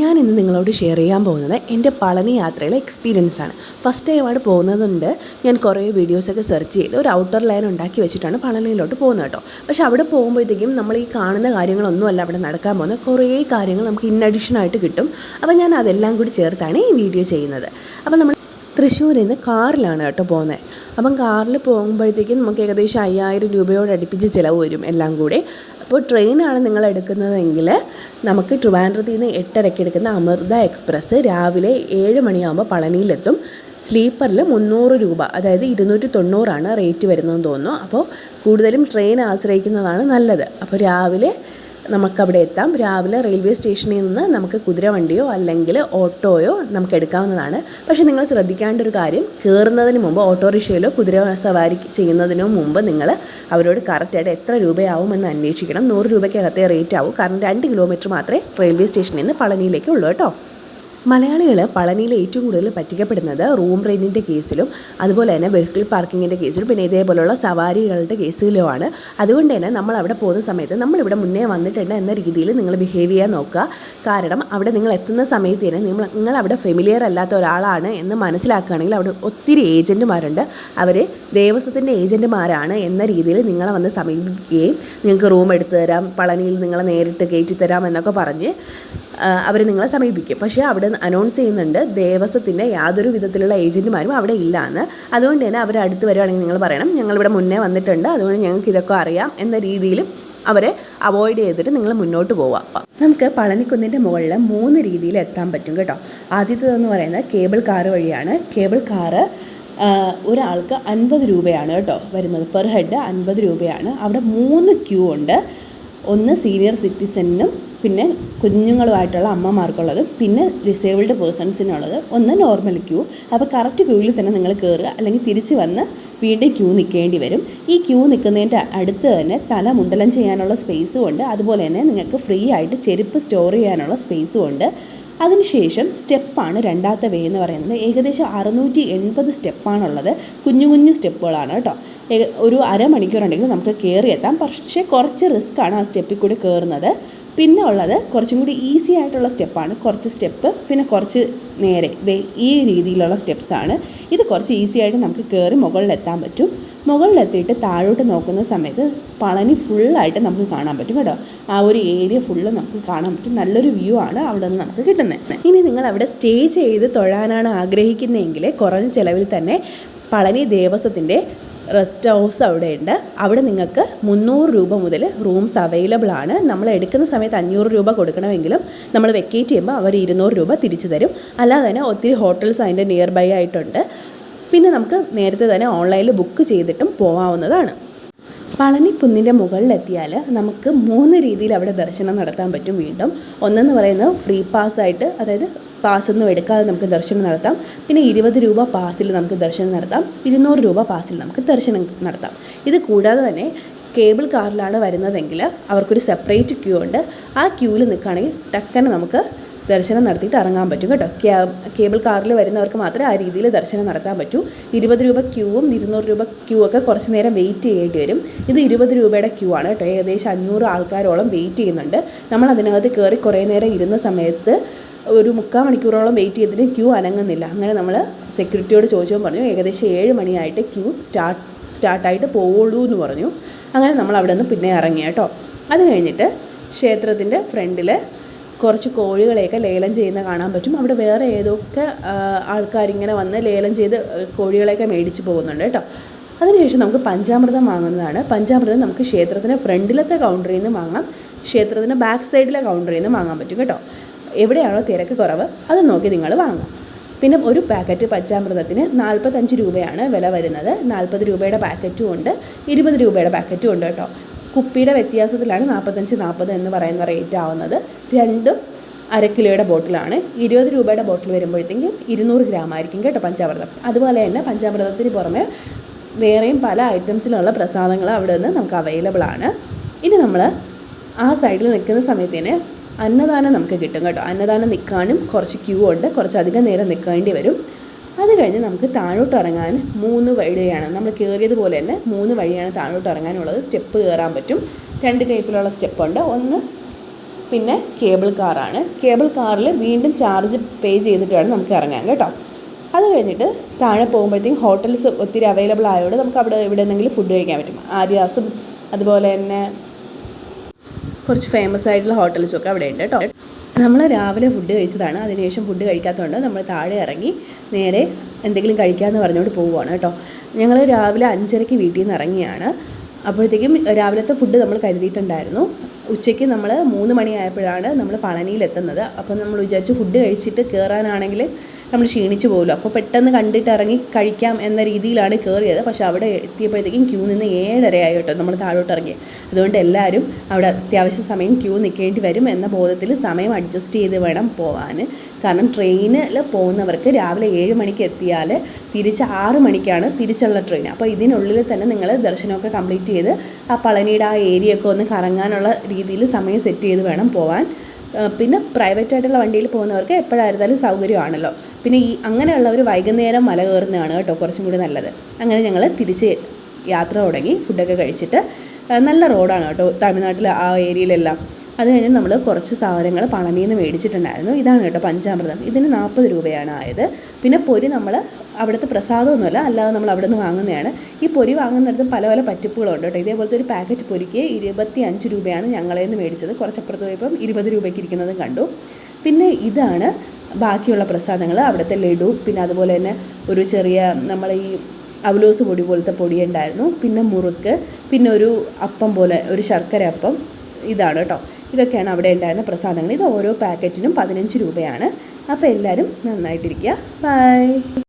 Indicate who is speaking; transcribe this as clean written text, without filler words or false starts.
Speaker 1: ഞാൻ ഇന്ന് നിങ്ങളോട് ഷെയർ ചെയ്യാൻ പോകുന്നത് എൻ്റെ പളനി യാത്രയിലെ എക്സ്പീരിയൻസ് ആണ്. ഫസ്റ്റ് ടൈമാണ് പോകുന്നതുകൊണ്ട് ഞാൻ കുറേ വീഡിയോസൊക്കെ സെർച്ച് ചെയ്ത് ഒരു ഔട്ടർ ലൈൻ ഉണ്ടാക്കി വെച്ചിട്ടാണ് പളനിയിലോട്ട് പോകുന്നത് കേട്ടോ. പക്ഷേ അവിടെ പോകുമ്പോഴത്തേക്കും നമ്മൾ ഈ കാണുന്ന കാര്യങ്ങളൊന്നുമല്ല അവിടെ നടക്കാൻ പോകുന്നത്, കുറേ കാര്യങ്ങൾ നമുക്ക് ഇൻ അഡീഷൻ ആയിട്ട് കിട്ടും. അപ്പോൾ ഞാൻ അതെല്ലാം കൂടി ചേർത്താണ് ഈ വീഡിയോ ചെയ്യുന്നത്. അപ്പോൾ നമ്മൾ തൃശ്ശൂരിൽ നിന്ന് കാറിലാണ് കേട്ടോ പോകുന്നത്. അപ്പം കാറിൽ പോകുമ്പോഴത്തേക്കും നമുക്ക് ഏകദേശം 5000 രൂപയോട് അടുപ്പിച്ച് ചിലവ് വരും എല്ലാം കൂടി. അപ്പോൾ ട്രെയിനാണ് നിങ്ങൾ എടുക്കുന്നതെങ്കിൽ നമുക്ക് ട്രിവാൻഡ്രത്തിൽ നിന്ന് 8:30 എടുക്കുന്ന അമൃത എക്സ്പ്രസ് രാവിലെ 7 മണിയാകുമ്പോൾ പളനിയിലെത്തും. സ്ലീപ്പറിൽ 300 രൂപ, അതായത് 290 റേറ്റ് വരുന്നതെന്ന് തോന്നുന്നു. അപ്പോൾ കൂടുതലും ട്രെയിൻ ആശ്രയിക്കുന്നതാണ് നല്ലത്. അപ്പോൾ രാവിലെ നമുക്കവിടെ എത്താം. രാവിലെ റെയിൽവേ സ്റ്റേഷനിൽ നിന്ന് നമുക്ക് കുതിരവണ്ടിയോ അല്ലെങ്കിൽ ഓട്ടോയോ നമുക്ക് എടുക്കാവുന്നതാണ്. പക്ഷേ നിങ്ങൾ ശ്രദ്ധിക്കേണ്ട ഒരു കാര്യം, കയറുന്നതിന് മുമ്പ് ഓട്ടോറിക്ഷയിലോ കുതിര സവാരി ചെയ്യുന്നതിനോ മുമ്പ് നിങ്ങൾ അവരോട് കറക്റ്റായിട്ട് എത്ര രൂപയാവുമെന്ന് അന്വേഷിക്കണം. 100 രൂപയ്ക്കകത്തേ റേറ്റ് ആവും. കാരണം 2 കിലോമീറ്റർ മാത്രമേ റെയിൽവേ സ്റ്റേഷനിൽ നിന്ന് പളനിയിലേക്ക് ഉള്ളൂ കേട്ടോ. മലയാളികൾ പളനിയിൽ ഏറ്റവും കൂടുതൽ പറ്റിക്കപ്പെടുന്നത് റൂം റെൻറ്റിൻ്റെ കേസിലും അതുപോലെ തന്നെ വെഹിക്കിൾ പാർക്കിങ്ങിൻ്റെ കേസിലും പിന്നെ ഇതേപോലുള്ള സവാരികളുടെ കേസിലുമാണ്. അതുകൊണ്ട് തന്നെ നമ്മൾ അവിടെ പോകുന്ന സമയത്ത് നമ്മളിവിടെ മുന്നേ വന്നിട്ടുണ്ട് എന്ന രീതിയിൽ നിങ്ങൾ ബിഹേവ് ചെയ്യാൻ നോക്കുക. കാരണം അവിടെ നിങ്ങൾ എത്തുന്ന സമയത്ത് തന്നെ നിങ്ങൾ അവിടെ ഫെമിലിയർ അല്ലാത്ത ഒരാളാണ് എന്ന് മനസ്സിലാക്കുകയാണെങ്കിൽ അവിടെ ഒത്തിരി ഏജൻറ്റുമാരുണ്ട്. അവർ ദേവസ്വത്തിൻ്റെ ഏജൻറ്റുമാരാണ് എന്ന രീതിയിൽ നിങ്ങളെ വന്ന് സമീപിക്കുകയും നിങ്ങൾക്ക് റൂം എടുത്തു തരാം, പളനിയിൽ നിങ്ങളെ നേരിട്ട് കയറ്റി തരാം എന്നൊക്കെ പറഞ്ഞ് അവർ നിങ്ങളെ സമീപിക്കും. പക്ഷേ അവിടെ അനൗൺസ് ചെയ്യുന്നുണ്ട് ദേവസ്വത്തിൻ്റെ യാതൊരു വിധത്തിലുള്ള ഏജൻറ്റുമാരും അവിടെ ഇല്ല എന്ന്. അതുകൊണ്ട് തന്നെ അവർ അടുത്ത് വരികയാണെങ്കിൽ നിങ്ങൾ പറയണം ഞങ്ങളിവിടെ മുന്നേ വന്നിട്ടുണ്ട്, അതുകൊണ്ട് ഞങ്ങൾക്ക് ഇതൊക്കെ അറിയാം എന്ന രീതിയിലും അവരെ അവോയ്ഡ് ചെയ്തിട്ട് നിങ്ങൾ മുന്നോട്ട് പോവാം. നമുക്ക് പളനിക്കുന്നിൻ്റെ മുകളിൽ 3 രീതിയിൽ എത്താൻ പറ്റും കേട്ടോ. ആദ്യത്തേതെന്ന് പറയുന്നത് കേബിൾ കാറ് വഴിയാണ്. കേബിൾ കാറ് ഒരാൾക്ക് 50 രൂപയാണ് കേട്ടോ വരുന്നത്. പെർ ഹെഡ് 50 രൂപയാണ്. അവിടെ 3 ക്യൂ ഉണ്ട്. ഒന്ന് സീനിയർ സിറ്റിസനും പിന്നെ കുഞ്ഞുങ്ങളുമായിട്ടുള്ള അമ്മമാർക്കുള്ളത്, പിന്നെ ഡിസേബിൾഡ് പേഴ്സൺസിനുള്ളത്, ഒന്ന് നോർമൽ ക്യൂ. അപ്പോൾ കറക്റ്റ് ക്യൂവിൽ തന്നെ നിങ്ങൾ കയറുക, അല്ലെങ്കിൽ തിരിച്ച് വന്ന് വീണ്ടും ക്യൂ നിൽക്കേണ്ടി വരും. ഈ ക്യൂ നിൽക്കുന്നതിൻ്റെ അടുത്ത് തന്നെ തല മുണ്ടലം ചെയ്യാനുള്ള സ്പേസും ഉണ്ട്. അതുപോലെ തന്നെ നിങ്ങൾക്ക് ഫ്രീ ആയിട്ട് ചെരുപ്പ് സ്റ്റോർ ചെയ്യാനുള്ള സ്പേസും ഉണ്ട്. അതിനുശേഷം സ്റ്റെപ്പാണ് രണ്ടാമത്തെ വേ എന്ന് പറയുന്നത്. ഏകദേശം 680 സ്റ്റെപ്പാണുള്ളത്. കുഞ്ഞു കുഞ്ഞു സ്റ്റെപ്പുകളാണ് കേട്ടോ. ഒരു അരമണിക്കൂറുണ്ടെങ്കിൽ നമുക്ക് കയറി എത്താം. പക്ഷേ കുറച്ച് റിസ്ക്കാണ് ആ സ്റ്റെപ്പിൽ കൂടി കയറുന്നത്. പിന്നെ ഉള്ളത് കുറച്ചും കൂടി ഈസി ആയിട്ടുള്ള സ്റ്റെപ്പാണ്. കുറച്ച് സ്റ്റെപ്പ് പിന്നെ കുറച്ച് നേരെ ഈ രീതിയിലുള്ള സ്റ്റെപ്സാണ്. ഇത് കുറച്ച് ഈസി ആയിട്ട് നമുക്ക് കയറി മുകളിലെത്താൻ പറ്റും. മുകളിലെത്തിയിട്ട് താഴോട്ട് നോക്കുന്ന സമയത്ത് പളനി ഫുള്ളായിട്ട് നമുക്ക് കാണാൻ പറ്റും കേട്ടോ. ആ ഒരു ഏരിയ ഫുള്ള് നമുക്ക് കാണാൻ പറ്റും. നല്ലൊരു വ്യൂ ആണ് അവിടെ നിന്ന് നമുക്ക് കിട്ടുന്നത്. ഇനി നിങ്ങൾ അവിടെ സ്റ്റേ ചെയ്ത് തൊഴാനാണ് ആഗ്രഹിക്കുന്നതെങ്കിൽ കുറഞ്ഞ ചിലവിൽ തന്നെ പളനി ദേവസ്വത്തിൻ്റെ റെസ്റ്റ് ഹൗസ് അവിടെയുണ്ട്. അവിടെ നിങ്ങൾക്ക് 300 രൂപ മുതൽ റൂംസ് അവൈലബിൾ ആണ്. നമ്മൾ എടുക്കുന്ന സമയത്ത് 500 രൂപ കൊടുക്കണമെങ്കിലും നമ്മൾ വെക്കേറ്റ് ചെയ്യുമ്പോൾ അവർ 200 രൂപ തിരിച്ചു തരും. അല്ലാതെ തന്നെ ഒത്തിരി ഹോട്ടൽസ് അതിൻ്റെ നിയർ ബൈ ആയിട്ടുണ്ട്. പിന്നെ നമുക്ക് നേരത്തെ തന്നെ ഓൺലൈനിൽ ബുക്ക് ചെയ്തിട്ടും പോകാവുന്നതാണ്. പളനി കുന്നിൻ്റെ മുകളിലെത്തിയാൽ നമുക്ക് 3 രീതിയിൽ അവിടെ ദർശനം നടത്താൻ പറ്റും. വീണ്ടും ഒന്നെന്ന് പറയുന്നത് ഫ്രീ പാസ്സായിട്ട്, അതായത് പാസ്സൊന്നും എടുക്കാതെ നമുക്ക് ദർശനം നടത്താം. പിന്നെ 20 രൂപ പാസിൽ നമുക്ക് ദർശനം നടത്താം. 200 രൂപ പാസിൽ നമുക്ക് ദർശനം നടത്താം. ഇത് കൂടാതെ തന്നെ കേബിൾ കാറിലാണ് വരുന്നതെങ്കിൽ അവർക്കൊരു സെപ്പറേറ്റ് ക്യൂ ഉണ്ട്. ആ ക്യൂവിൽ നിൽക്കുകയാണെങ്കിൽ ടക്കനെ നമുക്ക് ദർശനം നടത്തിയിട്ട് ഇറങ്ങാൻ പറ്റും കേട്ടോ. കേബിൾ കാറിൽ വരുന്നവർക്ക് മാത്രമേ ആ രീതിയിൽ ദർശനം നടത്താൻ പറ്റൂ. 20 രൂപ ക്യൂവും 200 രൂപ ക്യൂ ഒക്കെ കുറച്ച് നേരം വെയിറ്റ് ചെയ്യേണ്ടി വരും. ഇത് 20 രൂപയുടെ ക്യൂ ആണ് കേട്ടോ. ഏകദേശം 500 ആൾക്കാരോളം വെയിറ്റ് ചെയ്യുന്നുണ്ട്. നമ്മൾ അതിനകത്ത് കയറി കുറേ നേരം ഇരുന്ന സമയത്ത് ഒരു 3/4 മണിക്കൂറോളം വെയിറ്റ് ചെയ്തിട്ട് ക്യൂ അനങ്ങുന്നില്ല. അങ്ങനെ നമ്മൾ സെക്യൂരിറ്റിയോട് ചോദിച്ചപ്പോൾ പറഞ്ഞു ഏകദേശം 7 മണിയായിട്ട് ക്യൂ സ്റ്റാർട്ടായിട്ട് പോവുള്ളൂ എന്ന് പറഞ്ഞു. അങ്ങനെ നമ്മൾ അവിടെ നിന്ന് പിന്നെ ഇറങ്ങി കേട്ടോ. അത് കഴിഞ്ഞിട്ട് ക്ഷേത്രത്തിൻ്റെ ഫ്രണ്ടിൽ കുറച്ച് കോഴികളെയൊക്കെ ലേലം ചെയ്യുന്ന കാണാൻ പറ്റും. അവിടെ വേറെ ഏതൊക്കെ ആൾക്കാരിങ്ങനെ വന്ന് ലേലം ചെയ്ത് കോഴികളെയൊക്കെ മേടിച്ച് പോകുന്നുണ്ട് കേട്ടോ. അതിനുശേഷം നമുക്ക് പഞ്ചാമൃതം വാങ്ങുന്നതാണ്. പഞ്ചാമൃതം നമുക്ക് ക്ഷേത്രത്തിൻ്റെ ഫ്രണ്ടിലത്തെ കൗണ്ടറിൽ നിന്ന് വാങ്ങാം, ക്ഷേത്രത്തിൻ്റെ ബാക്ക് സൈഡിലെ കൗണ്ടറിൽ നിന്ന് വാങ്ങാൻ പറ്റും കേട്ടോ. എവിടെയാണോ തിരക്ക് കുറവ് അത് നോക്കി നിങ്ങൾ വാങ്ങാം. പിന്നെ ഒരു പാക്കറ്റ് പഞ്ചാമൃതത്തിന് 45 രൂപയാണ് വില വരുന്നത്. 40 രൂപയുടെ പാക്കറ്റും ഉണ്ട്, 20 രൂപയുടെ പാക്കറ്റും ഉണ്ട് കേട്ടോ. കുപ്പിയുടെ വ്യത്യാസത്തിലാണ് 45-40 എന്ന് പറയുന്ന റേറ്റ് ആവുന്നത്. രണ്ടും 1/2 കിലോയുടെ ബോട്ടിലാണ്. 20 രൂപയുടെ ബോട്ടിൽ വരുമ്പോഴത്തേക്കും 200 ഗ്രാം ആയിരിക്കും കേട്ടോ പഞ്ചാമൃതം. അതുപോലെ തന്നെ പഞ്ചാമൃതത്തിന് പുറമെ വേറെയും പല ഐറ്റംസിലുള്ള പ്രസാദങ്ങൾ അവിടെ നിന്ന് നമുക്ക് അവൈലബിൾ ആണ്. ഇനി നമ്മൾ ആ സൈഡിൽ നിൽക്കുന്ന സമയത്തിന് അന്നദാനം നമുക്ക് കിട്ടും കേട്ടോ. അന്നദാനം നിൽക്കാനും കുറച്ച് ക്യൂ ഉണ്ട്, കുറച്ചധികം നേരം നിൽക്കേണ്ടി വരും. അത് കഴിഞ്ഞ് നമുക്ക് താഴോട്ട് ഇറങ്ങാൻ 3 വഴിയാണ്. നമ്മൾ കയറിയതുപോലെ തന്നെ 3 വഴിയാണ് താഴോട്ട് ഇറങ്ങാനുള്ളത്. സ്റ്റെപ്പ് കയറാൻ പറ്റും. 2 ടൈപ്പിലുള്ള സ്റ്റെപ്പുണ്ട്. ഒന്ന് പിന്നെ കേബിൾ കാറാണ്. കേബിൾ കാറിൽ വീണ്ടും ചാർജ് പേ ചെയ്തിട്ട് വേണം നമുക്ക് ഇറങ്ങാൻ കേട്ടോ. അത് കഴിഞ്ഞിട്ട് താഴെ പോകുമ്പോഴത്തേക്കും ഹോട്ടൽസ് ഒത്തിരി അവൈലബിൾ ആയതുകൊണ്ട് നമുക്ക് അവിടെ എവിടെ നിന്നെങ്കിലും ഫുഡ് കഴിക്കാൻ പറ്റും. ആര്യാസും അതുപോലെ തന്നെ കുറച്ച് ഫേമസ് ആയിട്ടുള്ള ഹോട്ടൽസും ഒക്കെ അവിടെ ഉണ്ട് കേട്ടോ. നമ്മൾ രാവിലെ ഫുഡ് കഴിച്ചതാണ്. അതിനുശേഷം ഫുഡ് കഴിക്കാത്തതുകൊണ്ട് നമ്മൾ താഴെ ഇറങ്ങി നേരെ എന്തെങ്കിലും കഴിക്കാമെന്ന് പറഞ്ഞുകൊണ്ട് പോവുകയാണ് കേട്ടോ. ഞങ്ങൾ രാവിലെ 5:30 വീട്ടിൽ നിന്ന് ഇറങ്ങിയാണ്. അപ്പോഴത്തേക്കും രാവിലത്തെ ഫുഡ് നമ്മൾ കരുതിയിട്ടുണ്ടായിരുന്നു. ഉച്ചയ്ക്ക് നമ്മൾ 3 മണിയായപ്പോഴാണ് നമ്മൾ പളനിയിലെത്തുന്നത്. അപ്പോൾ നമ്മൾ വിചാരിച്ചു ഫുഡ് കഴിച്ചിട്ട് കയറാനാണെങ്കിൽ നമ്മൾ ക്ഷീണിച്ച് പോകുമല്ലോ, അപ്പോൾ പെട്ടെന്ന് കണ്ടിട്ട് ഇറങ്ങി കഴിക്കാം എന്ന രീതിയിലാണ് കയറിയത്. പക്ഷേ അവിടെ എത്തിയപ്പോഴത്തേക്കും ക്യൂ നിന്ന് 7:30 ആയി കേട്ടോ നമ്മൾ താഴോട്ട് ഇറങ്ങി. അതുകൊണ്ട് എല്ലാവരും അവിടെ അത്യാവശ്യ സമയം ക്യൂ നിൽക്കേണ്ടി വരും എന്ന ബോധത്തിൽ സമയം അഡ്ജസ്റ്റ് ചെയ്ത് വേണം പോകാൻ. കാരണം ട്രെയിനിൽ പോകുന്നവർക്ക് രാവിലെ 7 മണിക്ക് എത്തിയാൽ തിരിച്ച് 6 മണിക്കാണ് തിരിച്ചുള്ള ട്രെയിൻ. അപ്പോൾ ഇതിനുള്ളിൽ തന്നെ നിങ്ങൾ ദർശനമൊക്കെ കംപ്ലീറ്റ് ചെയ്ത് ആ പളനിയുടെ ആ ഏരിയയൊക്കെ ഒന്ന് കറങ്ങാനുള്ള രീതിയിൽ സമയം സെറ്റ് ചെയ്ത് വേണം പോകാൻ. പിന്നെ പ്രൈവറ്റായിട്ടുള്ള വണ്ടിയിൽ പോകുന്നവർക്ക് എപ്പോഴായിരുന്നാലും സൗകര്യമാണല്ലോ. പിന്നെ അങ്ങനെയുള്ളവർ വൈകുന്നേരം മല കയറുന്നതാണ് കേട്ടോ കുറച്ചും കൂടി നല്ലത്. അങ്ങനെ ഞങ്ങൾ തിരിച്ച് യാത്ര തുടങ്ങി. ഫുഡൊക്കെ കഴിച്ചിട്ട് നല്ല റോഡാണ് കേട്ടോ തമിഴ്നാട്ടിൽ ആ ഏരിയയിലെല്ലാം. അത് കഴിഞ്ഞ് നമ്മൾ കുറച്ച് സാധനങ്ങൾ പളനിയിൽ നിന്ന് മേടിച്ചിട്ടുണ്ടായിരുന്നു. ഇതാണ് കേട്ടോ പഞ്ചാമൃതം. ഇതിന് 40 രൂപയാണ് ആയത്. പിന്നെ പൊരി നമ്മൾ അവിടുത്തെ പ്രസാദമൊന്നുമല്ല, അല്ലാതെ നമ്മൾ അവിടെ നിന്ന് വാങ്ങുന്നതാണ്. ഈ പൊരി വാങ്ങുന്നിടത്ത് പല പല പറ്റിപ്പുകളുണ്ട് കേട്ടോ. ഇതേപോലത്തെ ഒരു പാക്കറ്റ് പൊരിക്ക് 25 രൂപയാണ് ഞങ്ങളെ നിന്ന് മേടിച്ചത്. കുറച്ചപ്പുറത്ത് പോയപ്പം 20 രൂപയ്ക്ക് ഇരിക്കുന്നതും കണ്ടു. പിന്നെ ഇതാണ് ബാക്കിയുള്ള പ്രസാദങ്ങൾ. അവിടുത്തെ ലഡു, പിന്നെ അതുപോലെ തന്നെ ഒരു ചെറിയ നമ്മൾ ഈ അവലോസ് പൊടി പോലത്തെ പൊടി ഉണ്ടായിരുന്നു. പിന്നെ മുറുക്ക്, പിന്നെ ഒരു അപ്പം പോലെ ഒരു ശർക്കര അപ്പം. ഇതാണ് കേട്ടോ. ഇതൊക്കെയാണ് അവിടെ ഉണ്ടായിരുന്ന പ്രസാദങ്ങൾ. ഇത് ഓരോ പാക്കറ്റിനും 15 രൂപയാണ്. അപ്പോൾ എല്ലാവരും നന്നായിട്ടിരിക്കുക. ബൈ.